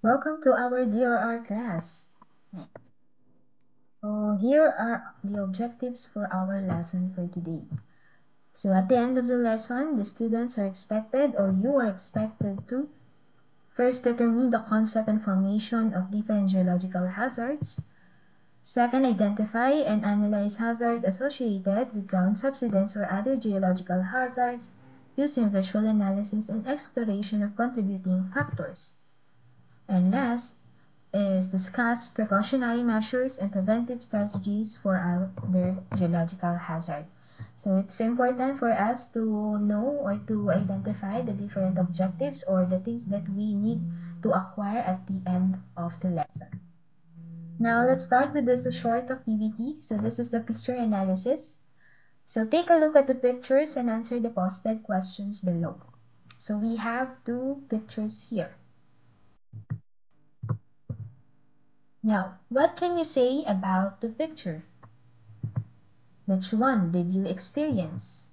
Welcome to our DRR class. So here are the objectives for our lesson for today. So at the end of the lesson, the students are expected or you are expected to first determine the concept and formation of different geological hazards. Second, identify and analyze hazard associated with ground subsidence or other geological hazards using visual analysis and exploration of contributing factors. And last is discuss precautionary measures and preventive strategies for other geological hazard. So it's important for us to know or to identify the different objectives or the things that we need to acquire at the end of the lesson. Now let's start with this short activity. So this is the picture analysis. So take a look at the pictures and answer the posted questions below. So we have two pictures here. Now, what can you say about the picture? Which one did you experience?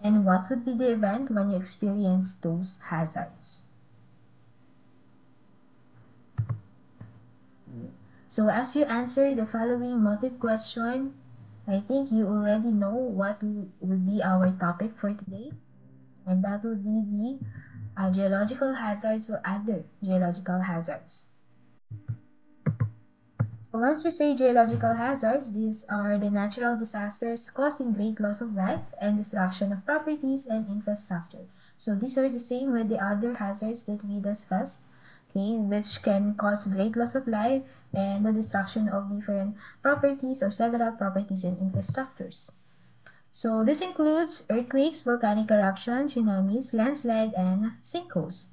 And what would be the event when you experience those hazards? So as you answer the following motive question, I think you already know what will be our topic for today. And that will be the geological hazards or other geological hazards. So once we say geological hazards, these are the natural disasters causing great loss of life and destruction of properties and infrastructure. So these are the same with the other hazards that we discussed, okay, which can cause great loss of life and the destruction of different properties or several properties and infrastructures. So this includes earthquakes, volcanic eruption, tsunamis, landslide, and sinkholes.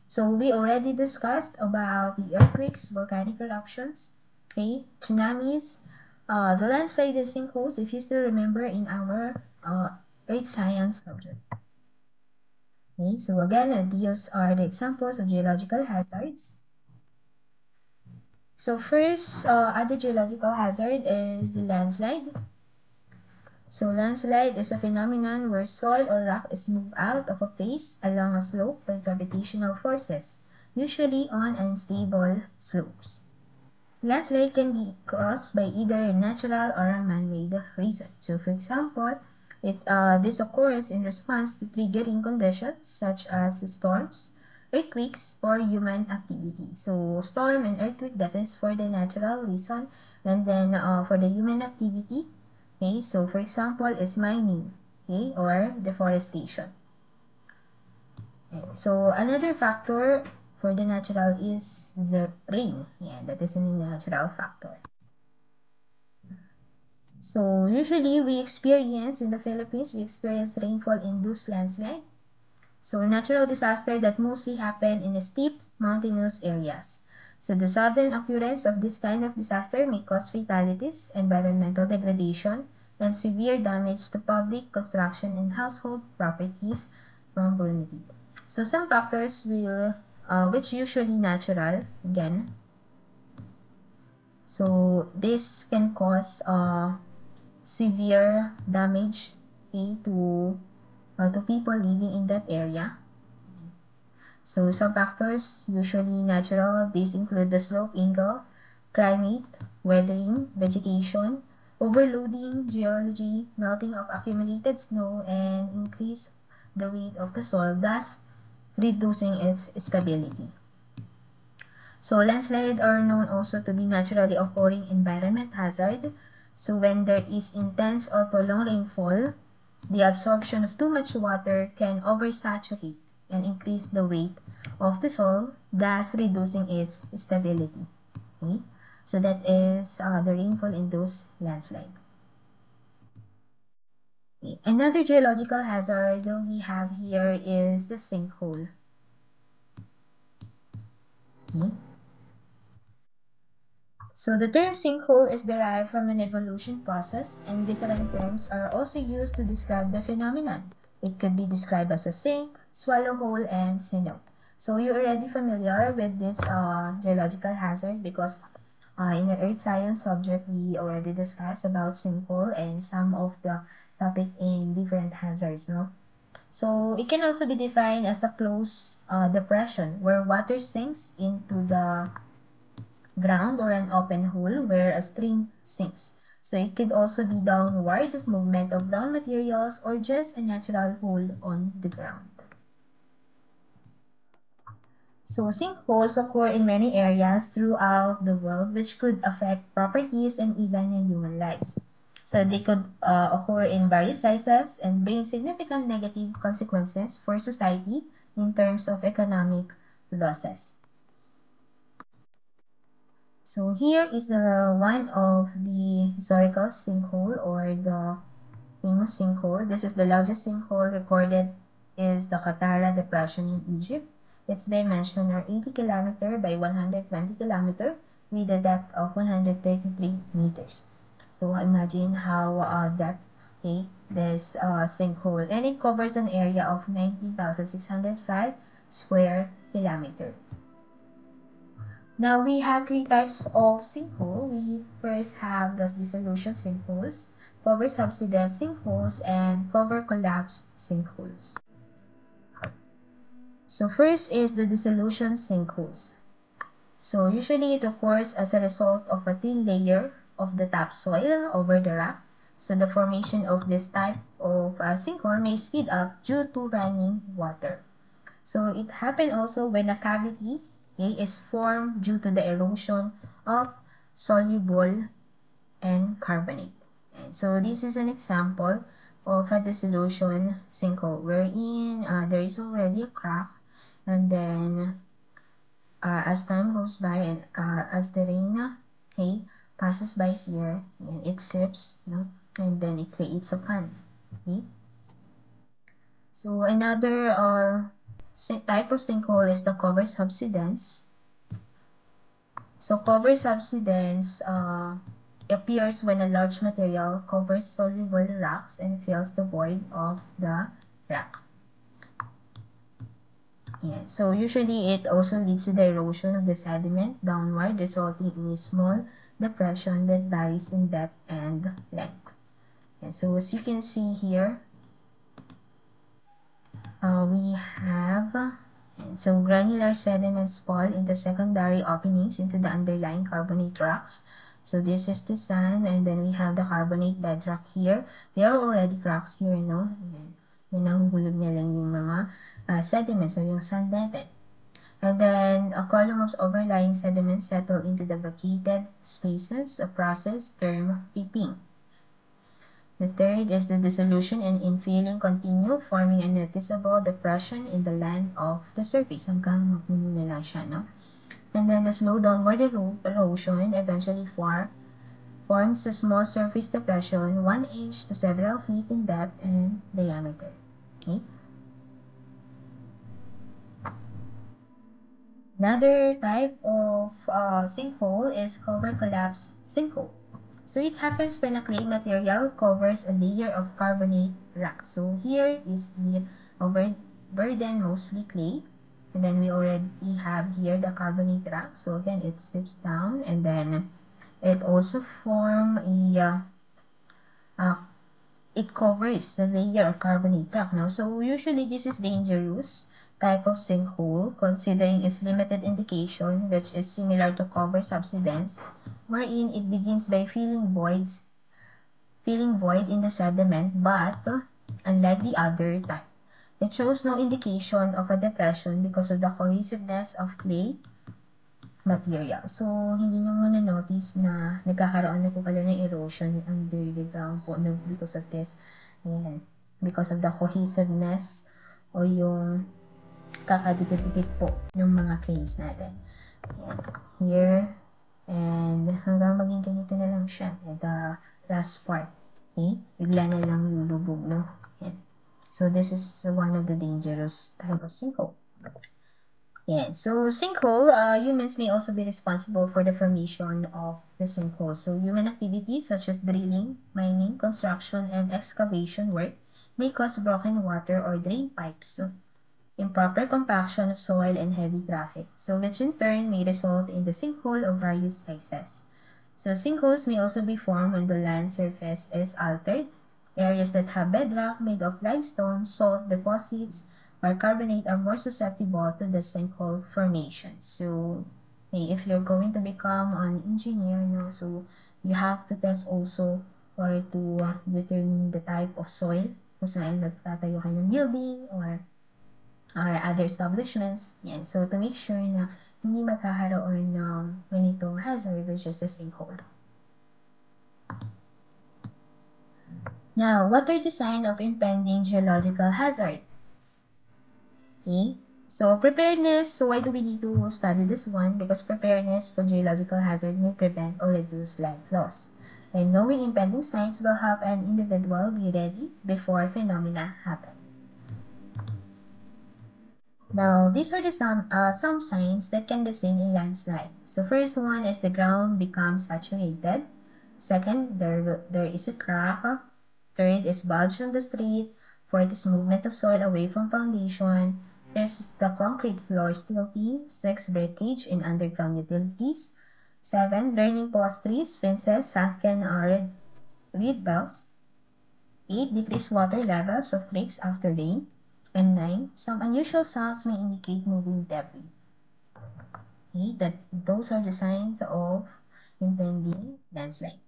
So we already discussed about the earthquakes, volcanic eruptions, okay, tsunamis, the landslide and sinkholes, if you still remember in our earth science subject. Okay, so again, these are the examples of geological hazards. So first, other geological hazard is the landslide. So landslide is a phenomenon where soil or rock is moved out of a place along a slope by gravitational forces, usually on unstable slopes. Landslide can be caused by either a natural or a man-made reason. So for example, this occurs in response to triggering conditions such as storms, earthquakes, or human activity. So storm and earthquake, that is for the natural reason, and then for the human activity, okay, so for example is mining, okay, or deforestation. Okay. So another factor for the natural is the rain. Yeah, that is a natural factor. So usually we experience in the Philippines, we experience rainfall-induced landslide. So a natural disaster that mostly happen in the steep mountainous areas. So the sudden occurrence of this kind of disaster may cause fatalities, environmental degradation, and severe damage to public construction and household properties from vulnerability. So some factors will, which usually natural, again. So this can cause severe damage, okay, to people living in that area. So some factors, usually natural, these include the slope angle, climate, weathering, vegetation, overloading, geology, melting of accumulated snow, and increase the weight of the soil, thus reducing its stability. So landslides are known also to be naturally occurring environment hazard. So when there is intense or prolonged rainfall, the absorption of too much water can oversaturate and increase the weight of the soil, thus reducing its stability. Okay? So that is the rainfall-induced landslide. Okay. Another geological hazard we have here is the sinkhole. Okay? So the term sinkhole is derived from an evolution process, and different terms are also used to describe the phenomenon. It could be described as a sink, swallow hole, and cenote. So you're already familiar with this geological hazard because in the earth science subject we already discussed about sinkhole and some of the topic in different hazards, no? So it can also be defined as a closed depression where water sinks into the ground or an open hole where a stream sinks. So it could also be downward movement of down materials or just a natural hole on the ground. So sinkholes occur in many areas throughout the world which could affect properties and even human lives. So they could occur in various sizes and bring significant negative consequences for society in terms of economic losses. So here is one of the historical sinkhole or the famous sinkhole. This is the largest sinkhole recorded is the Qattara Depression in Egypt. Its dimensions are 80 km by 120 km with a depth of 133 meters. So imagine how depth this sinkhole, and it covers an area of 19,605 square kilometer. Now we have three types of sinkhole. We first have the dissolution sinkholes, cover subsidence sinkholes, and cover collapse sinkholes. So first is the dissolution sinkholes. So usually it occurs as a result of a thin layer of the topsoil over the rock. So the formation of this type of sinkhole may speed up due to running water. So it happens also when a cavity is formed due to the erosion of soluble and carbonate. And so this is an example of a dissolution sinkhole wherein there is already a crack, and then as time goes by and as the rain passes by here, and it sips, and then it creates a pond. Okay? So another type of sinkhole is the cover subsidence. So cover subsidence appears when a large material covers soluble rocks and fills the void of the rock. Yeah, so usually it also leads to the erosion of the sediment downward, resulting in a small depression that varies in depth and length. Yeah, so as you can see here, we have so granular sediments fall into secondary openings into the underlying carbonate rocks. So this is the sand, and then we have the carbonate bedrock here. There are already cracks here, no? Yan, nahuhulog na lang yung mga sediments, so yung sand natin. And then a column of overlying sediments settle into the vacated spaces, a process termed peeping. The third is the dissolution and infilling continue, forming a noticeable depression in the land of the surface. Hanggang mapuno na lang siya, no? And then the slow downward erosion eventually forms a small surface depression 1 inch to several feet in depth and diameter. Okay? Another type of sinkhole is cover collapse sinkhole. So it happens when a clay material covers a layer of carbonate rock. So here is the overburden, mostly clay. And then we already have here the carbonate rock. So again, it sips down, and then it also form it covers the layer of carbonate rock. Now, so usually this is dangerous type of sinkhole, considering its limited indication, which is similar to cover subsidence, wherein it begins by filling void in the sediment, but unlike the other type, it shows no indication of a depression because of the cohesiveness of clay material. So, hindi nyo muna notice na nagkakaroon na po pala ng erosion under the ground po because of this. Ayan. Because of the cohesiveness o yung kakadikit-dikit po ng mga clays natin. Ayan. Here, and hanggang maging ganito na lang siya. The last part. Okay? Bigla na lang lulubog, no? Ayan. So, this is one of the dangerous type of sinkhole. Yeah, so sinkhole, humans may also be responsible for the formation of the sinkhole. So human activities such as drilling, mining, construction, and excavation work may cause broken water or drain pipes, improper compaction of soil, and heavy traffic, so which in turn may result in the sinkhole of various sizes. So sinkholes may also be formed when the land surface is altered Areas that have bedrock made of limestone, salt deposits, or carbonate are more susceptible to the sinkhole formation. So, if you're going to become an engineer, so you have to test also or to determine the type of soil kung saan magtatayo kayo ng building or other establishments. Yan. So, to make sure na hindi magkakaroon ng ganitong hazard, which is the sinkhole. Now, what are the signs of impending geological hazard? Okay, so preparedness. So why do we need to study this one? Because preparedness for geological hazard may prevent or reduce life loss. And knowing impending signs will help an individual be ready before phenomena happen. Now, these are the some signs that can be seen in landslide. So first one is the ground becomes saturated. Second, there is a crack. Third is bulge on the street. Fourth is movement of soil away from foundation. Fifth is the concrete floor tilting. Sixth, breakage in underground utilities. 7, learning post trees, fences, sunken or reed belts. 8, decreased water levels of creeks after rain. And 9, some unusual sounds may indicate moving debris. Okay, those are the signs of impending landslide.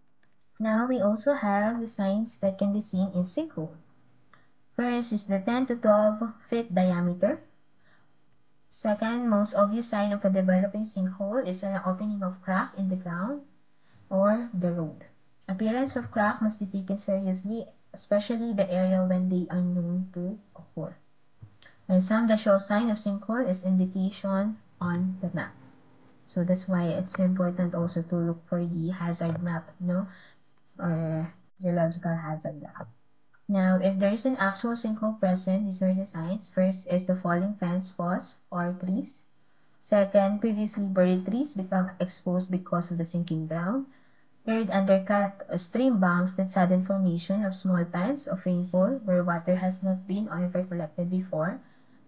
Now, we also have the signs that can be seen in sinkhole. First is the 10 to 12 feet diameter. Second, most obvious sign of a developing sinkhole is an opening of crack in the ground or the road. Appearance of crack must be taken seriously, especially the area when they are known to occur. And some visual sign of sinkhole is indication on the map. So that's why it's important also to look for the hazard map, or geological hazard map. Now, if there is an actual sinkhole present, these are the signs. First is the falling fence posts or trees. Second, previously buried trees become exposed because of the sinking ground. Third, undercut stream banks that sudden formation of small pans of rainfall where water has not been or ever collected before.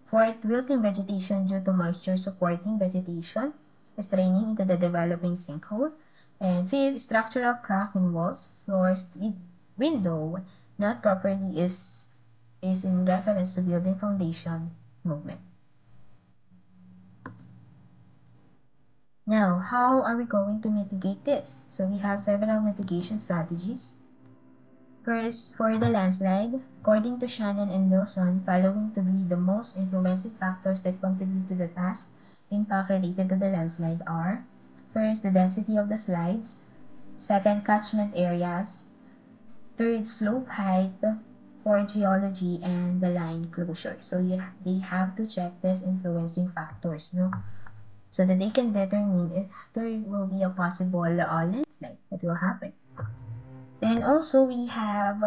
Fourth, wilting vegetation due to moisture supporting vegetation is draining into the developing sinkhole. And fifth, structural crack in walls, floors, window not properly is in reference to building foundation movement. Now, how are we going to mitigate this? So we have several mitigation strategies. First, for the landslide, according to Shannon and Wilson, following to be the most influential factors that contribute to the past impact related to the landslide are: first, the density of the slides; second, catchment areas; third, slope height; fourth, geology; and the line closure. So they have to check these influencing factors, so that they can determine if there will be a possible landslide that will happen. And also we have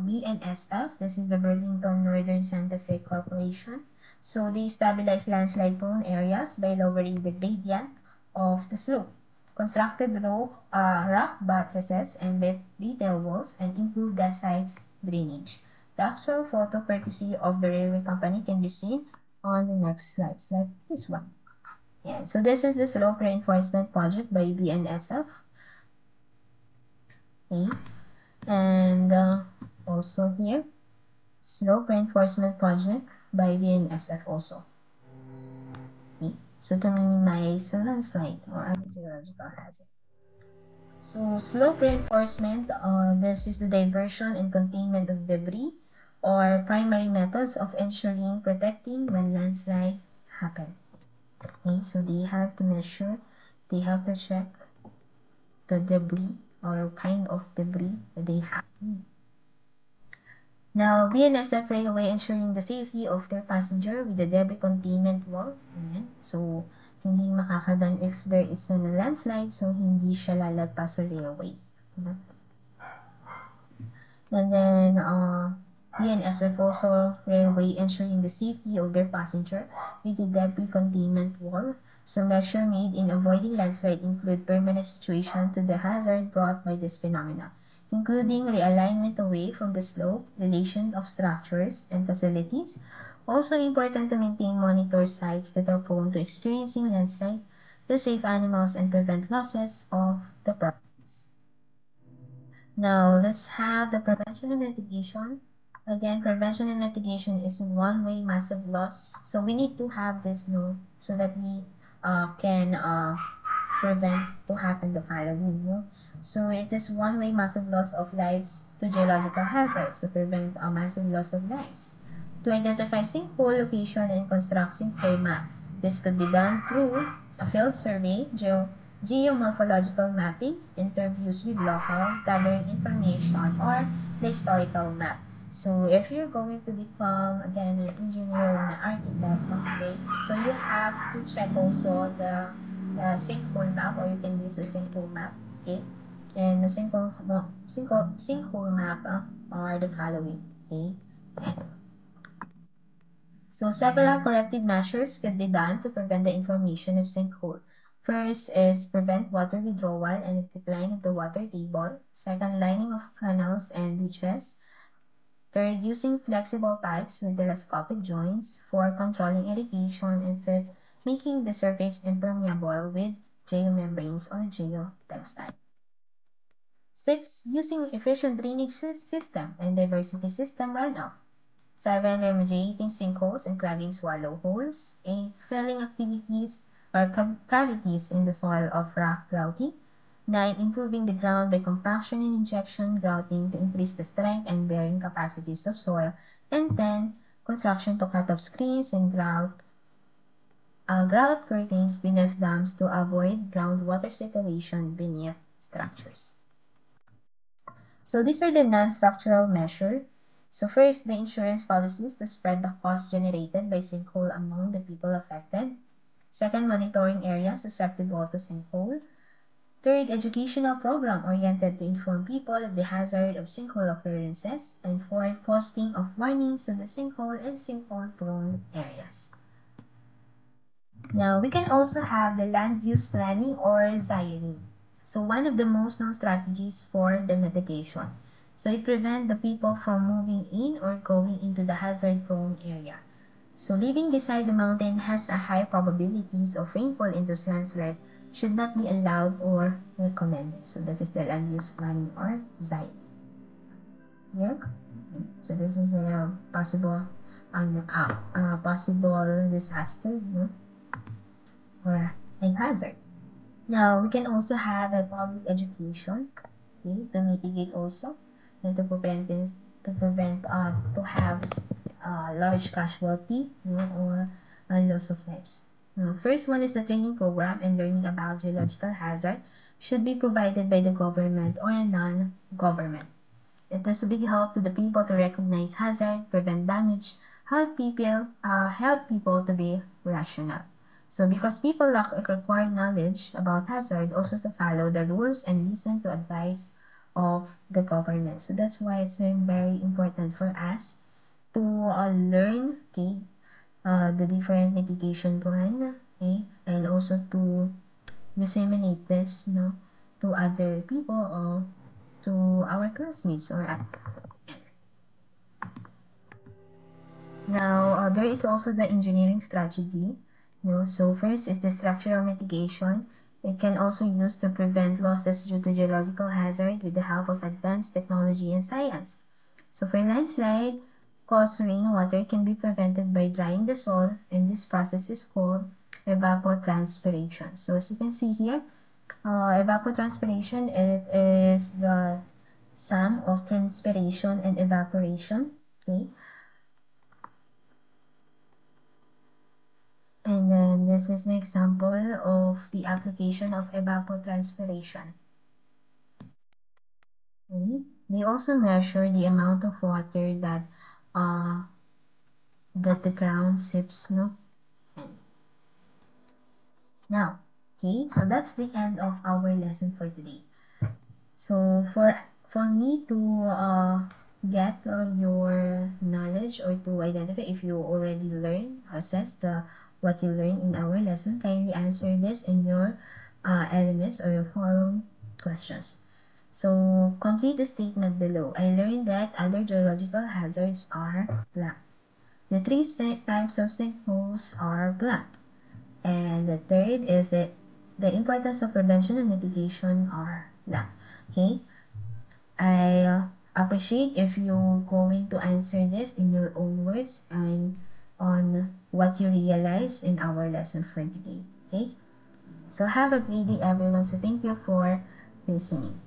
BNSF. This is the Burlington Northern Santa Fe Corporation. So they stabilize landslide-prone areas by lowering the gradient of the slope, constructed rock buttresses and detail walls, and improved the site's drainage. The actual photo courtesy of the railway company can be seen on the next slides, like this one. Yeah, so this is the slope reinforcement project by BNSF. Okay, and also here, slope reinforcement project by BNSF also. Okay, so to minimize a landslide or other geological hazard. So slope reinforcement, this is the diversion and containment of debris or primary methods of ensuring protecting when landslide happen. Okay, so they have to measure, they have to check the debris or kind of debris that they have. Now, BNSF Railway ensuring the safety of their passenger with the debris containment wall. Ayan. So, hindi makakadan if there is a landslide, so hindi siya lalagpas sa railway. And then, BNSF also Railway ensuring the safety of their passenger with the debris containment wall. So measures made in avoiding landslide include permanent situation to the hazard brought by this phenomena, including realignment away from the slope, relation of structures and facilities. Also important to maintain monitor sites that are prone to experiencing landslide to save animals and prevent losses of the properties. Now, let's have the prevention and mitigation. Again, prevention and mitigation is in one-way massive loss. So we need to have this no so that we can prevent to happen the following. No? So it is one-way massive loss of lives to geological hazards to prevent a massive loss of lives. To identify sinkhole location and construct sinkhole map. This could be done through a field survey, geomorphological mapping, interviews with local, gathering information, or the historical map. So if you're going to become, again, an engineer or an architect, okay, so you have to check also the sinkhole map, or you can use a sinkhole map, okay? And the sinkhole map are the following, okay? So several corrective measures can be done to prevent the formation of sinkhole. First is prevent water withdrawal and decline of the water table. Second, lining of canals and ditches. Third, using flexible pipes with telescopic joints. Fourth, controlling irrigation. And fifth, making the surface impermeable with geomembranes or geotextile. Six, using efficient drainage system and diversity system runoff. 7. Remediating sinkholes and clogging swallow holes. 8. Filling activities or cavities in the soil of rock grouting. 9. Improving the ground by compaction and injection grouting to increase the strength and bearing capacities of soil. And 10. Construction to cut off screens and grout curtains beneath dams to avoid groundwater circulation beneath structures. So these are the non-structural measures. So first, the insurance policies to spread the cost generated by sinkhole among the people affected. Second, monitoring areas susceptible to sinkhole. Third, educational program oriented to inform people of the hazard of sinkhole occurrences. And fourth, posting of warnings on the sinkhole and sinkhole-prone areas. Now, we can also have the land use planning or ZIRE. So one of the most known strategies for the mitigation. So it prevents the people from moving in or going into the hazard-prone area. So living beside the mountain has a high probabilities of rainfall into landslide should not be allowed or recommended. So that is the land use planning or ZIRE. Here, so this is a possible possible disaster, or a hazard. Now, we can also have a public education, okay, to mitigate also, and to prevent this, to have large casualty, or loss of lives. Now, first one is the training program and learning about geological hazard should be provided by the government or a non-government. It is a big help to the people to recognize hazard, prevent damage, help people to be rational. So because people lack required knowledge about hazard, also to follow the rules and listen to advice of the government. So that's why it's very important for us to learn, okay, the different mitigation plan, okay, and also to disseminate this, to other people or to our classmates or now, there is also the engineering strategy. So first is the structural mitigation. It can also use to prevent losses due to geological hazard with the help of advanced technology and science. So for landslide, caused rainwater can be prevented by drying the soil, and this process is called evapotranspiration. So as you can see here, evapotranspiration, it is the sum of transpiration and evaporation. Okay. And then this is an example of the application of evapotranspiration. Okay. They also measure the amount of water that the ground sips, Now, okay, so that's the end of our lesson for today. So for me to get your knowledge or to identify if you already learn, assess what you learned in our lesson, kindly answer this in your LMS or your forum questions. So complete the statement below. I learned that other geological hazards are blank. The three types of sinkholes are blank. And the third is that the importance of prevention and mitigation are blank. Okay. I appreciate if you're going to answer this in your own words and on what you realize in our lesson for today. Okay? So have a great day, everyone. So thank you for listening.